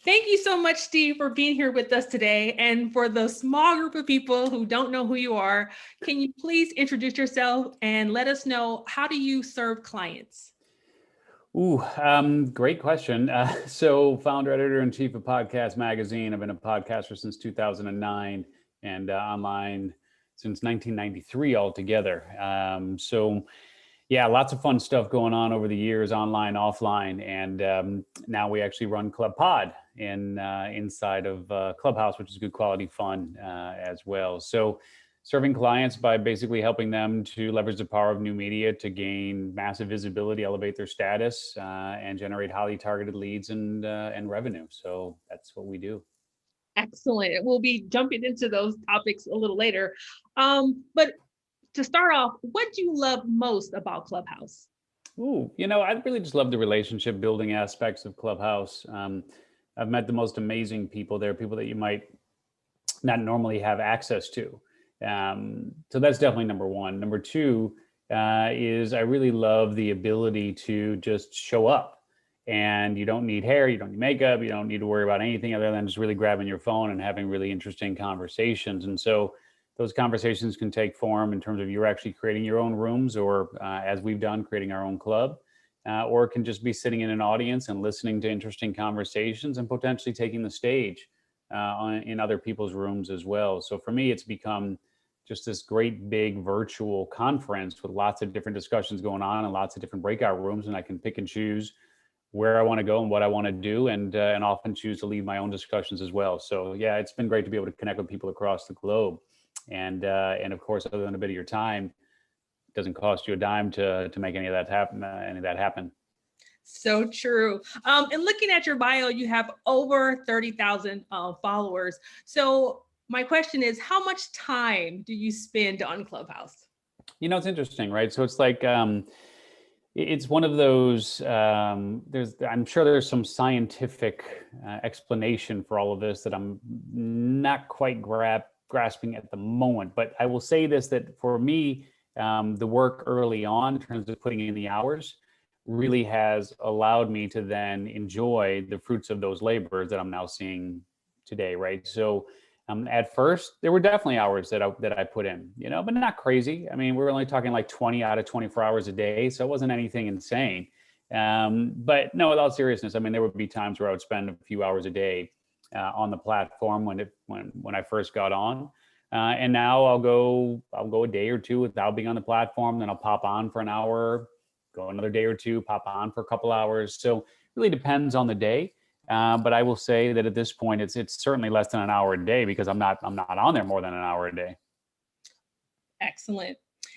Thank you so much, Steve, for being here with us today. And for the small group of people who don't know who you are, can you please introduce yourself and let us know, how do you serve clients? Great question. So founder, editor in chief of Podcast Magazine. I've been a podcaster since 2009 and online since 1993 altogether. Yeah, lots of fun stuff going on over the years, online, offline. And now we actually run ClubPod inside of Clubhouse, which is good quality fun as well. So serving clients by basically helping them to leverage the power of new media to gain massive visibility, elevate their status, and generate highly targeted leads and revenue. So that's what we do. Excellent. We'll be jumping into those topics a little later. But to start off, what do you love most about Clubhouse? I really just love the relationship building aspects of Clubhouse. I've met the most amazing people there, people that you might not normally have access to. So that's definitely number one. Number two is I really love the ability to just show up, and you don't need hair, you don't need makeup, you don't need to worry about anything other than just really grabbing your phone and having really interesting conversations. And so those conversations can take form in terms of you're actually creating your own rooms, or as we've done, creating our own club, or it can just be sitting in an audience and listening to interesting conversations and potentially taking the stage in other people's rooms as well. So for me, it's become just this great big virtual conference with lots of different discussions going on and lots of different breakout rooms, and I can pick and choose where I want to go and what I want to do, and often choose to lead my own discussions as well. So yeah, it's been great to be able to connect with people across the globe. And of course, other than a bit of your time, it doesn't cost you a dime to make any of that happen. So true. And looking at your bio, you have over 30,000 followers. So my question is, how much time do you spend on Clubhouse? It's interesting, right? So it's like, it's one of those, I'm sure there's some scientific explanation for all of this that I'm not quite grasping at the moment. But I will say this, that for me, the work early on in terms of putting in the hours really has allowed me to then enjoy the fruits of those labors that I'm now seeing today, right? So at first, there were definitely hours that I put in, but not crazy. I mean, we're only talking like 20 out of 24 hours a day, so it wasn't anything insane. But no, with all seriousness, I mean, there would be times where I would spend a few hours a day on the platform when I first got on. And now I'll go a day or two without being on the platform. Then I'll pop on for an hour, go another day or two, pop on for a couple hours. So it really depends on the day. But I will say that at this point, it's certainly less than an hour a day, because I'm not on there more than an hour a day. Excellent.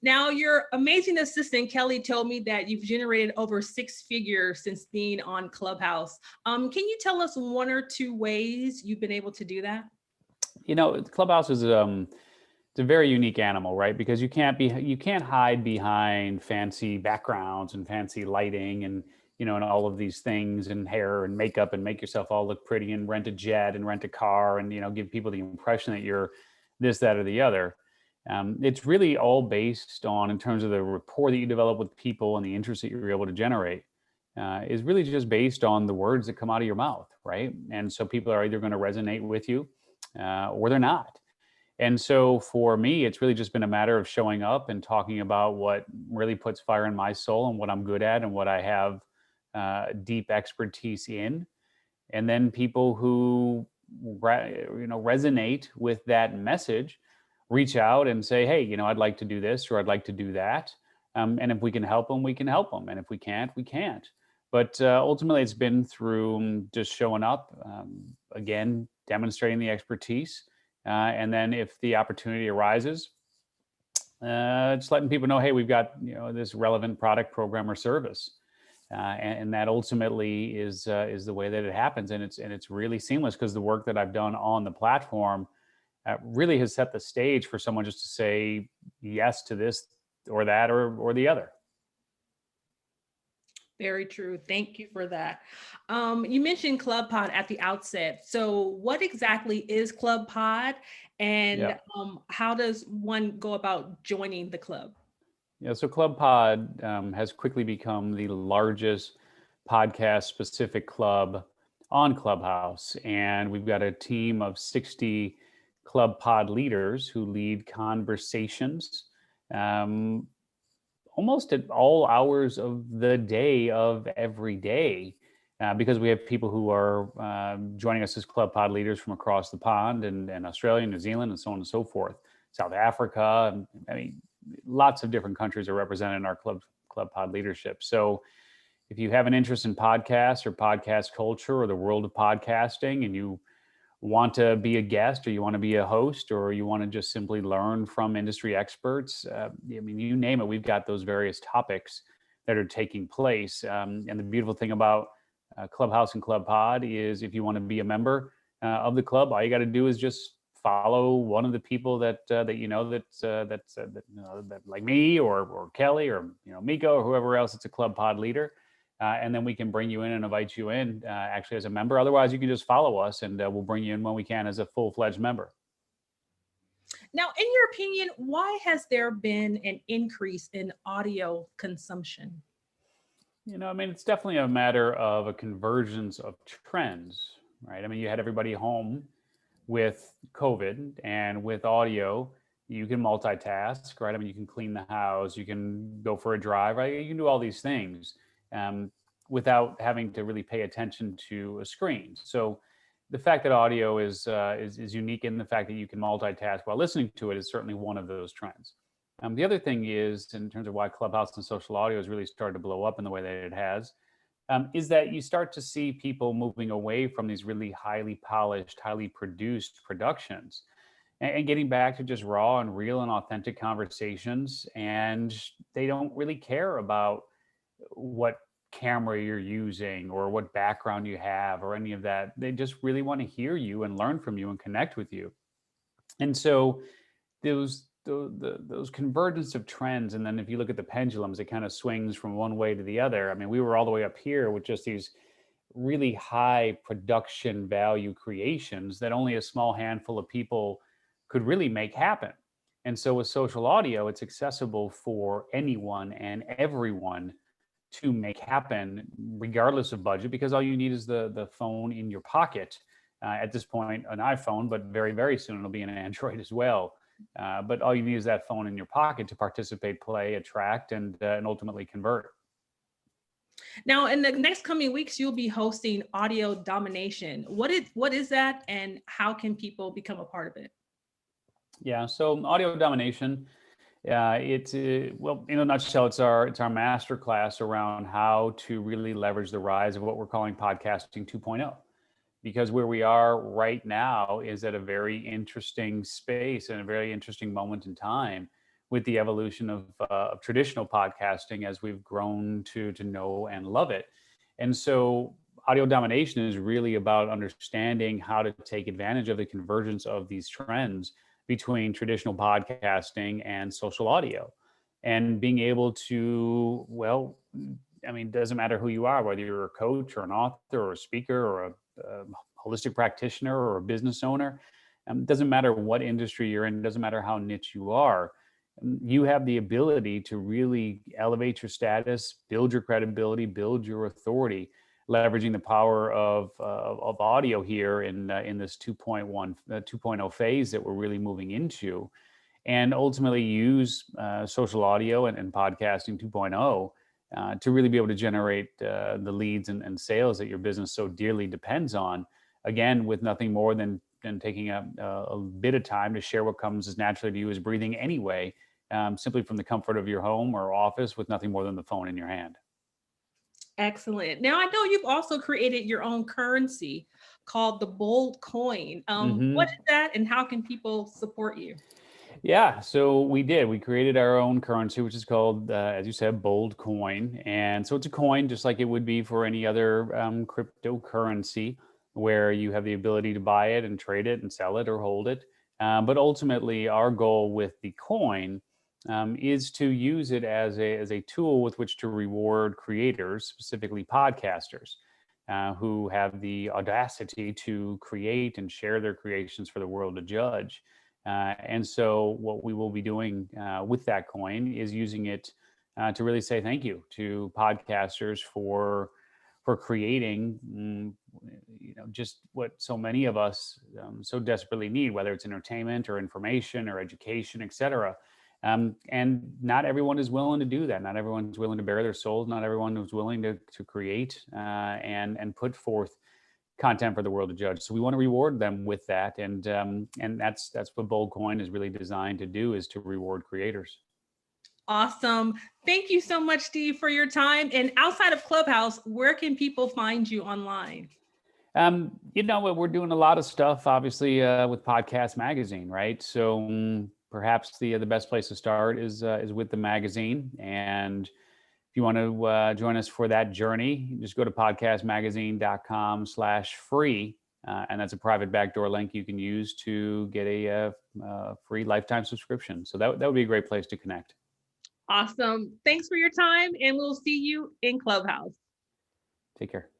Now, your amazing assistant, Kelly, told me that you've generated over 6 figures since being on Clubhouse. Can you tell us one or two ways you've been able to do that? Clubhouse is it's a very unique animal, right? Because you can't hide behind fancy backgrounds and fancy lighting and and all of these things, and hair and makeup, and make yourself all look pretty and rent a jet and rent a car and give people the impression that you're this, that, or the other. It's really all based on, in terms of the rapport that you develop with people and the interest that you're able to generate, is really just based on the words that come out of your mouth, right? And so people are either going to resonate with you or they're not. And so for me, it's really just been a matter of showing up and talking about what really puts fire in my soul and what I'm good at and what I have deep expertise in. And then people who resonate with that message reach out and say, hey, I'd like to do this, or I'd like to do that. And if we can help them, we can help them. And if we can't, we can't. But ultimately, it's been through just showing up, again, demonstrating the expertise. And then if the opportunity arises, just letting people know, hey, we've got this relevant product, program, or service. And that ultimately is the way that it happens. And it's really seamless, because the work that I've done on the platform really has set the stage for someone just to say yes to this or that or the other. Very true. Thank you for that. You mentioned ClubPod at the outset. So what exactly is ClubPod, and how does one go about joining the club? Yeah, so ClubPod has quickly become the largest podcast-specific club on Clubhouse. And we've got a team of 60 ClubPod leaders who lead conversations almost at all hours of the day of every day. Because we have people who are joining us as ClubPod leaders from across the pond and Australia, New Zealand, and so on and so forth. South Africa, I mean, lots of different countries are represented in our ClubPod leadership. So if you have an interest in podcasts or podcast culture or the world of podcasting, and you want to be a guest or you want to be a host or you want to just simply learn from industry experts, I mean, you name it, we've got those various topics that are taking place. And the beautiful thing about Clubhouse and ClubPod is if you want to be a member of the club, all you got to do is just follow one of the people that that like me or Kelly or Miko or whoever else that's a ClubPod leader. And then we can bring you in and invite you in actually as a member. Otherwise, you can just follow us and we'll bring you in when we can as a full-fledged member. Now, in your opinion, why has there been an increase in audio consumption? I mean, it's definitely a matter of a convergence of trends, right? I mean, you had everybody home with COVID, and with audio, you can multitask, right? I mean, you can clean the house, you can go for a drive, right? You can do all these things without having to really pay attention to a screen. So the fact that audio is unique in the fact that you can multitask while listening to it is certainly one of those trends. The other thing is, in terms of why Clubhouse and social audio has really started to blow up in the way that it has, is that you start to see people moving away from these really highly polished, highly produced productions and getting back to just raw and real and authentic conversations. And they don't really care about what camera you're using or what background you have or any of that. They just really want to hear you and learn from you and connect with you. And so those convergence of trends, and then if you look at the pendulums, it kind of swings from one way to the other. I mean, we were all the way up here with just these really high production value creations that only a small handful of people could really make happen. And so with social audio, it's accessible for anyone and everyone to make happen regardless of budget, because all you need is the phone in your pocket. At this point, an iPhone, but very, very soon it'll be an Android as well. But all you need is that phone in your pocket to participate, play, attract, and ultimately convert. Now, in the next coming weeks, you'll be hosting Audio Domination. What is that, and how can people become a part of it? Yeah, so Audio Domination, it's well, in a nutshell, it's our master class around how to really leverage the rise of what we're calling podcasting 2.0. Because where we are right now is at a very interesting space and a very interesting moment in time with the evolution of traditional podcasting as we've grown to know and love it. And so audio domination is really about understanding how to take advantage of the convergence of these trends between traditional podcasting and social audio, and being able to, well, I mean, it doesn't matter who you are, whether you're a coach or an author or a speaker or a holistic practitioner or a business owner. It doesn't matter what industry you're in, it doesn't matter how niche you are. You have the ability to really elevate your status, build your credibility, build your authority, leveraging the power of audio here in this 2.0 phase that we're really moving into, and ultimately use social audio and podcasting 2.0 to really be able to generate the leads and sales that your business so dearly depends on. Again, with nothing more than taking a bit of time to share what comes as naturally to you as breathing anyway, simply from the comfort of your home or office with nothing more than the phone in your hand. Excellent. Now, I know you've also created your own currency called the Bold Coin. What is that, and how can people support you? Yeah, so we did. We created our own currency, which is called, as you said, Bold Coin. And so it's a coin just like it would be for any other cryptocurrency, where you have the ability to buy it and trade it and sell it or hold it. But ultimately, our goal with the coin is to use it as a tool with which to reward creators, specifically podcasters, who have the audacity to create and share their creations for the world to judge. And so what we will be doing with that coin is using it to really say thank you to podcasters for creating just what so many of us so desperately need, whether it's entertainment or information or education, et cetera. And not everyone is willing to do that. Not everyone's willing to bare their souls. Not everyone is willing to create and put forth content for the world to judge. So we want to reward them with that, and that's what BoldCoin is really designed to do, is to reward creators. Awesome. Thank you so much, Steve, for your time. And outside of Clubhouse, where can people find you online? We're doing a lot of stuff, obviously, with Podcast Magazine, right? So perhaps the best place to start is with the magazine. And if you want to join us for that journey, just go to podcastmagazine.com/free. And that's a private backdoor link you can use to get a free lifetime subscription. So that would be a great place to connect. Awesome. Thanks for your time, and we'll see you in Clubhouse. Take care.